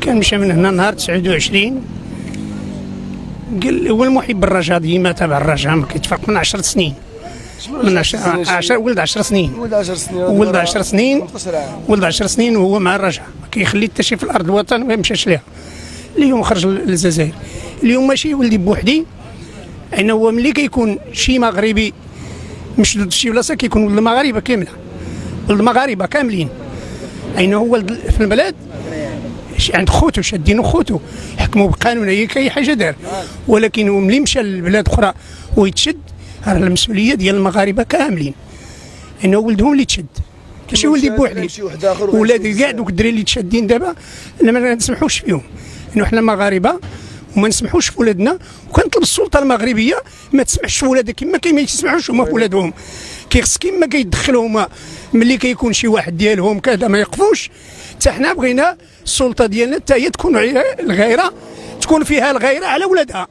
كان مشى من هنا نهار 29. قال هو المحب الرجاء ديما تابع الرجاء، ما كيتفرق من 10 سنين. من 10 ولد 10 سنين. ولد 10 سنين. ولد 10 سنين وهو مع الرجاء، ما كيخلي حتى شي في الارض الوطن ما يمشاش ليها. اليوم خرج للجزائر. اليوم ماشي ولدي بوحدي، انا هو ملي كيكون شي مغربي مشدود شي بلاصه كيكون ولد المغاربه كامله، ولد المغاربه كاملين. اين هو ولد في البلاد عند خوتو شادين خوتو يحكموا بقانون، هي كاي حاجه دار. ولكن هو ملي مشى لبلاد اخرى ويتشد، راه المسؤوليه ديال المغاربه كاملين، انه ولدهم اللي تشد، ماشي ولدي بوحدي. ولادي كاع دوك الدراري اللي تشادين دابا ما نسمحوش فيهم، انه حنا مغاربه وما نسمحوش في ولادنا. وكنطلب السلطه المغربيه ما تسمحش في ولادها كما ما يسمحوش هما في ولادهم. كيخص كما كيدخلوا هما ملي كيكون شي واحد ديالهم كذا ما يقفوش. حتى حنا بغينا السلطه ديالنا حتى هي تكون الغيره، تكون فيها الغيره على ولادها.